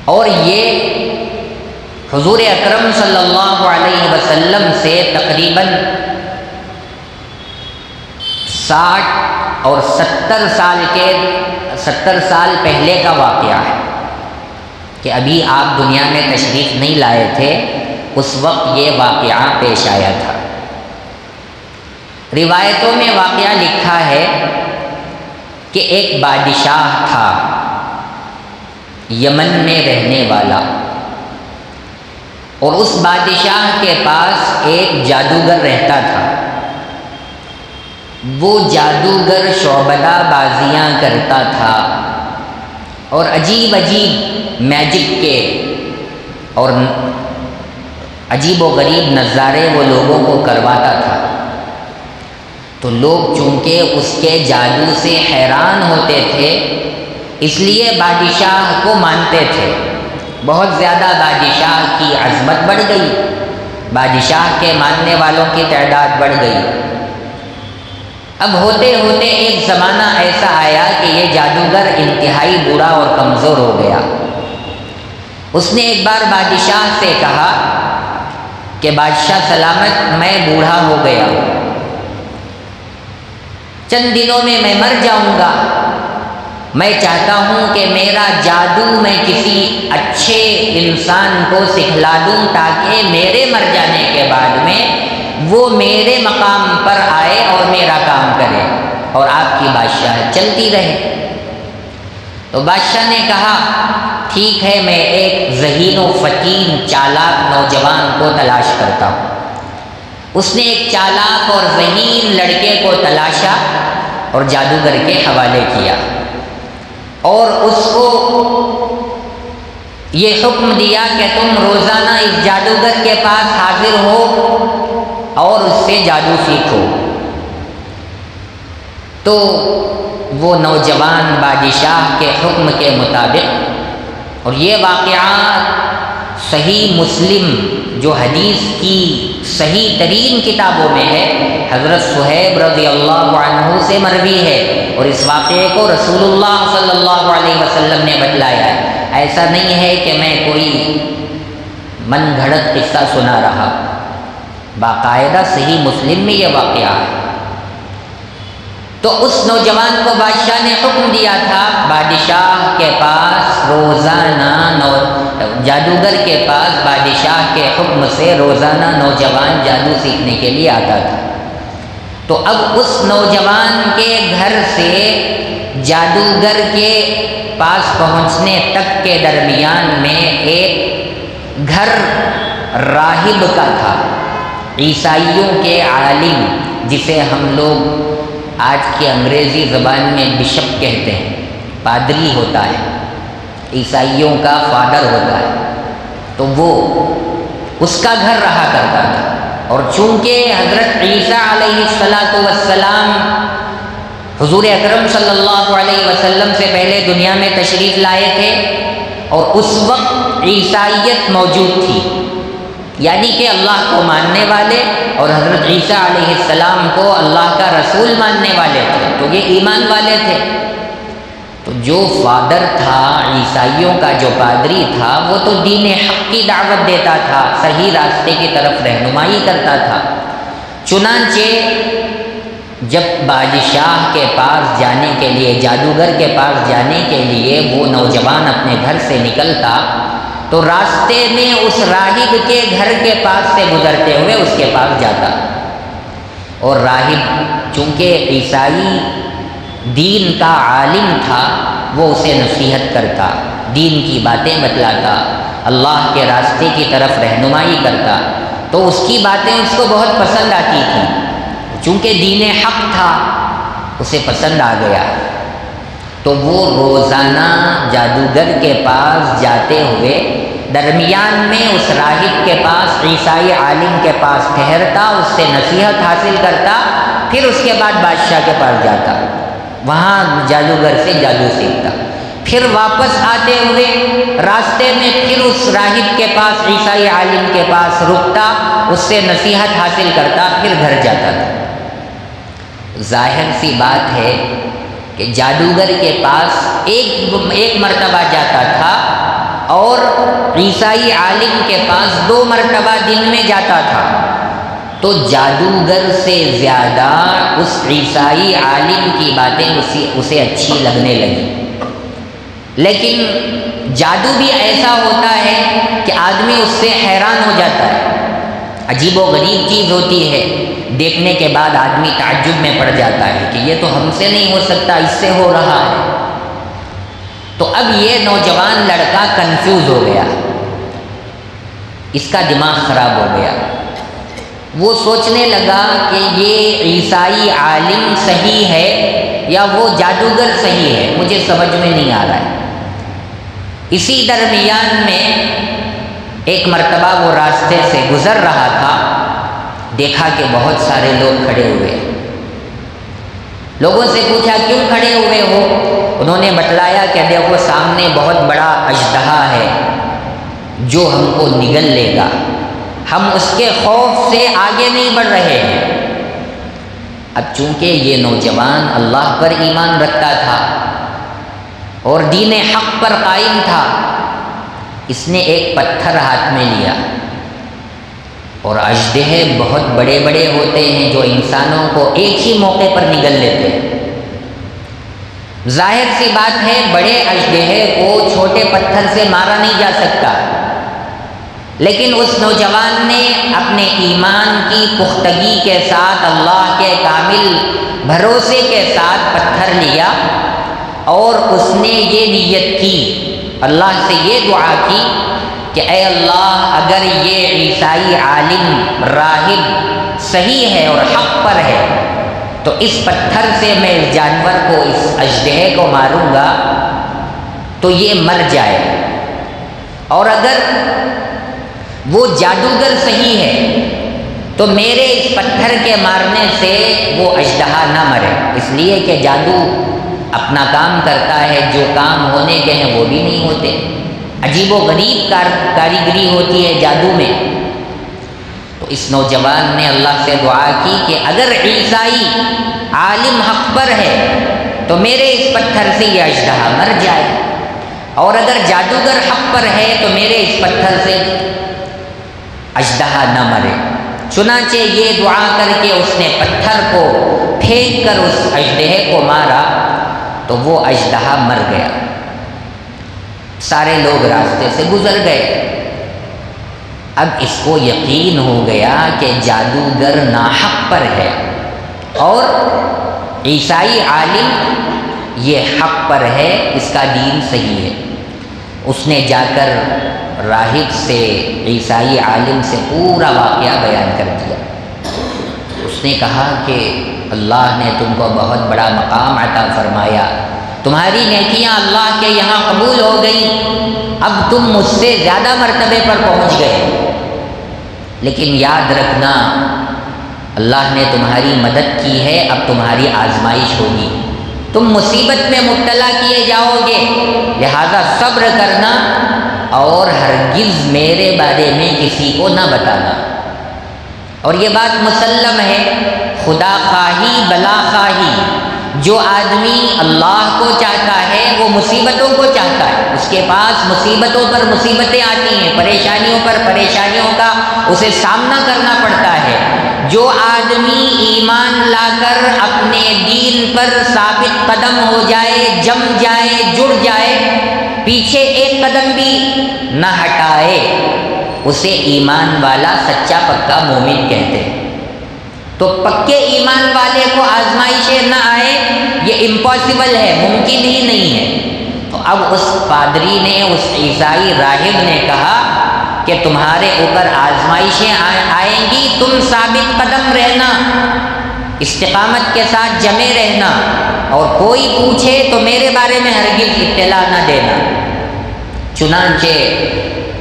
اور یہ حضور اکرم صلی اللہ علیہ وسلم سے تقریباً 60 اور 70 سال پہلے کا واقعہ ہے کہ ابھی آپ دنیا میں تشریف نہیں لائے تھے، اس وقت یہ واقعہ پیش آیا تھا۔ روایتوں میں واقعہ لکھا ہے کہ ایک بادشاہ تھا یمن میں رہنے والا، اور اس بادشاہ کے پاس ایک جادوگر رہتا تھا۔ وہ جادوگر شعبدہ بازیاں کرتا تھا اور عجیب میجک کے اور عجیب و غریب نظارے وہ لوگوں کو کرواتا تھا۔ تو لوگ چونکہ اس کے جادو سے حیران ہوتے تھے، اس لیے بادشاہ کو مانتے تھے۔ بہت زیادہ بادشاہ کی عظمت بڑھ گئی، بادشاہ کے ماننے والوں کی تعداد بڑھ گئی۔ اب ہوتے ہوتے ایک زمانہ ایسا آیا کہ یہ جادوگر انتہائی بوڑھا اور کمزور ہو گیا۔ اس نے ایک بار بادشاہ سے کہا کہ بادشاہ سلامت، میں بوڑھا ہو گیا ہوں، چند دنوں میں مر جاؤں گا، میں چاہتا ہوں کہ میرا جادو میں کسی اچھے انسان کو سکھلا دوں تاکہ میرے مر جانے کے بعد میں وہ میرے مقام پر آئے اور میرا کام کرے اور آپ کی بادشاہت چلتی رہے۔ تو بادشاہ نے کہا ٹھیک ہے، میں ایک ذہین و فتین چالاک نوجوان کو تلاش کرتا ہوں۔ اس نے ایک چالاک اور ذہین لڑکے کو تلاشا اور جادوگر کے حوالے کیا، اور اس کو یہ حکم دیا کہ تم روزانہ اس جادوگر کے پاس حاضر ہو اور اس سے جادو سیکھو۔ تو وہ نوجوان بادشاہ کے حکم کے مطابق، اور یہ واقعات صحیح مسلم جو حدیث کی صحیح ترین کتابوں میں ہے، حضرت صہیب رضی اللہ عنہ سے مروی ہے، اور اس واقعے کو رسول اللہ صلی اللہ علیہ وسلم نے بتلایا ہے۔ ایسا نہیں ہے کہ میں کوئی من گھڑت قصہ سنا رہا، باقاعدہ صحیح مسلم میں یہ واقعہ ہے۔ تو اس نوجوان کو بادشاہ نے حکم دیا تھا، بادشاہ کے پاس روزانہ جادوگر کے پاس بادشاہ کے حکم سے روزانہ نوجوان جادو سیکھنے کے لیے آتا تھا۔ تو اب اس نوجوان کے گھر سے جادوگر کے پاس پہنچنے تک کے درمیان میں ایک گھر راہب کا تھا، عیسائیوں کے عالم، جسے ہم لوگ آج کی انگریزی زبان میں بشپ کہتے ہیں، پادری ہوتا ہے، عیسائیوں کا فادر ہوتا ہے۔ تو وہ اس کا گھر رہا کرتا تھا، اور چونکہ حضرت عیسیٰ علیہ السلام حضور اکرم صلی اللہ علیہ وسلم سے پہلے دنیا میں تشریف لائے تھے، اور اس وقت عیسائیت موجود تھی، یعنی کہ اللہ کو ماننے والے اور حضرت عیسیٰ علیہ السلام کو اللہ کا رسول ماننے والے تھے، تو یہ ایمان والے تھے۔ تو جو فادر تھا، عیسائیوں کا جو پادری تھا، وہ تو دین حق کی دعوت دیتا تھا، صحیح راستے کی طرف رہنمائی کرتا تھا۔ چنانچہ جب بادشاہ کے پاس جانے کے لیے، جادوگر کے پاس جانے کے لیے وہ نوجوان اپنے گھر سے نکلتا، تو راستے میں اس راہب کے گھر کے پاس سے گزرتے ہوئے اس کے پاس جاتا، اور راہب چونکہ عیسائی دین کا عالم تھا، وہ اسے نصیحت کرتا، دین کی باتیں بتلاتا، اللہ کے راستے کی طرف رہنمائی کرتا۔ تو اس کی باتیں اس کو بہت پسند آتی تھیں، چونکہ دین حق تھا، اسے پسند آ گیا۔ تو وہ روزانہ جادوگر کے پاس جاتے ہوئے درمیان میں اس راہب کے پاس، عیسائی عالم کے پاس ٹھہرتا، اس سے نصیحت حاصل کرتا، پھر اس کے بعد بادشاہ کے پاس جاتا، وہاں جادوگر سے جادو سیکھتا، پھر واپس آتے ہوئے راستے میں پھر اس راہب کے پاس، عیسائی عالم کے پاس رکتا، اس سے نصیحت حاصل کرتا، پھر گھر جاتا تھا۔ ظاہر سی بات ہے کہ جادوگر کے پاس ایک مرتبہ جاتا تھا اور عیسائی عالم کے پاس 2 مرتبہ دن میں جاتا تھا، تو جادوگر سے زیادہ اس عیسائی عالم کی باتیں اسے اچھی لگنے لگیں۔ لیکن جادو بھی ایسا ہوتا ہے کہ آدمی اس سے حیران ہو جاتا ہے، عجیب و غریب چیز ہوتی ہے، دیکھنے کے بعد آدمی تعجب میں پڑ جاتا ہے کہ یہ تو ہم سے نہیں ہو سکتا، اس سے ہو رہا ہے۔ تو اب یہ نوجوان لڑکا کنفیوز ہو گیا، اس کا دماغ خراب ہو گیا۔ وہ سوچنے لگا کہ یہ عیسائی عالم صحیح ہے یا وہ جادوگر صحیح ہے، مجھے سمجھ میں نہیں آ رہا ہے۔ اسی درمیان میں ایک مرتبہ وہ راستے سے گزر رہا تھا، دیکھا کہ بہت سارے لوگ کھڑے ہوئے۔ لوگوں سے پوچھا کیوں کھڑے ہوئے ہو؟ انہوں نے بتلایا کہ دیکھو سامنے بہت بڑا اژدہا ہے جو ہم کو نگل لے گا، ہم اس کے خوف سے آگے نہیں بڑھ رہے ہیں۔ اب چونکہ یہ نوجوان اللہ پر ایمان رکھتا تھا اور دین حق پر قائم تھا، اس نے ایک پتھر ہاتھ میں لیا، اور اژدہے بہت بڑے بڑے ہوتے ہیں جو انسانوں کو ایک ہی موقع پر نگل لیتے ہیں۔ ظاہر سی بات ہے بڑے اژدہے کو چھوٹے پتھر سے مارا نہیں جا سکتا، لیکن اس نوجوان نے اپنے ایمان کی پختگی کے ساتھ، اللہ کے کامل بھروسے کے ساتھ پتھر لیا، اور اس نے یہ نیت کی، اللہ سے یہ دعا کی کہ اے اللہ اگر یہ عیسائی عالم راہب صحیح ہے اور حق پر ہے تو اس پتھر سے میں اس جانور کو، اس اژدہے کو ماروں گا تو یہ مر جائے، اور اگر وہ جادوگر صحیح ہے تو میرے اس پتھر کے مارنے سے وہ اژدہا نہ مرے، اس لیے کہ جادو اپنا کام کرتا ہے، جو کام ہونے کے ہیں وہ بھی نہیں ہوتے، عجیب و غریب کاریگری ہوتی ہے جادو میں۔ تو اس نوجوان نے اللہ سے دعا کی کہ اگر عیسائی عالم حق پر ہے تو میرے اس پتھر سے یہ اژدہا مر جائے، اور اگر جادوگر حق پر ہے تو میرے اس پتھر سے اژدہا نہ مرے۔ چنانچہ یہ دعا کر کے اس نے پتھر کو پھینک کر اس اژدہے کو مارا تو وہ اژدہا مر گیا۔ سارے لوگ راستے سے گزر گئے۔ اب اس کو یقین ہو گیا کہ جادوگر ناحق پر ہے اور عیسائی عالم یہ حق پر ہے، اس کا دین صحیح ہے۔ اس نے جا کر راہب سے، عیسائی عالم سے پورا واقعہ بیان کر دیا۔ اس نے کہا کہ اللہ نے تم کو بہت بڑا مقام عطا فرمایا، تمہاری نیکیاں اللہ کے یہاں قبول ہو گئیں، اب تم مجھ سے زیادہ مرتبے پر پہنچ گئے، لیکن یاد رکھنا اللہ نے تمہاری مدد کی ہے، اب تمہاری آزمائش ہوگی، تم مصیبت میں مبتلا کیے جاؤ گے، لہذا صبر کرنا اور ہرگز میرے بارے میں کسی کو نہ بتانا۔ اور یہ بات مسلم ہے، خدا خواہی بلا خواہی، جو آدمی اللہ کو چاہتا ہے وہ مصیبتوں کو چاہتا ہے، اس کے پاس مصیبتوں پر مصیبتیں آتی ہیں، پریشانیوں پر پریشانیوں کا اسے سامنا کرنا پڑتا ہے۔ جو آدمی ایمان لا کر اپنے دین پر ثابت قدم ہو جائے، جم جائے، جڑ جائے، پیچھے ایک قدم بھی نہ ہٹائے، اسے ایمان والا سچا پکا مومن کہتے ہیں۔ تو پکے ایمان والے کو آزمائشیں نہ آئے یہ امپاسبل ہے، ممکن ہی نہیں ہے۔ تو اب اس پادری نے، اس عیسائی راہب نے کہا کہ تمہارے اوپر آزمائشیں آئیں گی، تم ثابت قدم رہنا، استقامت کے ساتھ جمے رہنا، اور کوئی پوچھے تو میرے بارے میں ہرگز اطلاع نہ دینا۔ چنانچہ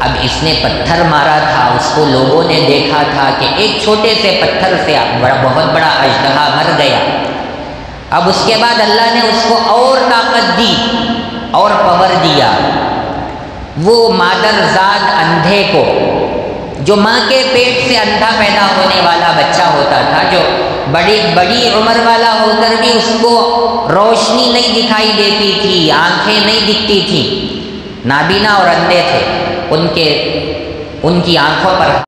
اب اس نے پتھر مارا تھا، اس کو لوگوں نے دیکھا تھا کہ ایک چھوٹے سے پتھر سے بہت بڑا اژدہا مر گیا۔ اب اس کے بعد اللہ نے اس کو اور طاقت دی اور پاور دیا۔ وہ مادرزاد اندھے کو، جو ماں کے پیٹ سے اندھا پیدا ہونے والا بچہ ہوتا تھا، جو بڑی عمر والا ہو کر بھی اس کو روشنی نہیں دکھائی دیتی تھی، آنکھیں نہیں دکھتی تھیں، نابینا اور اندھے تھے، ان کی آنکھوں پر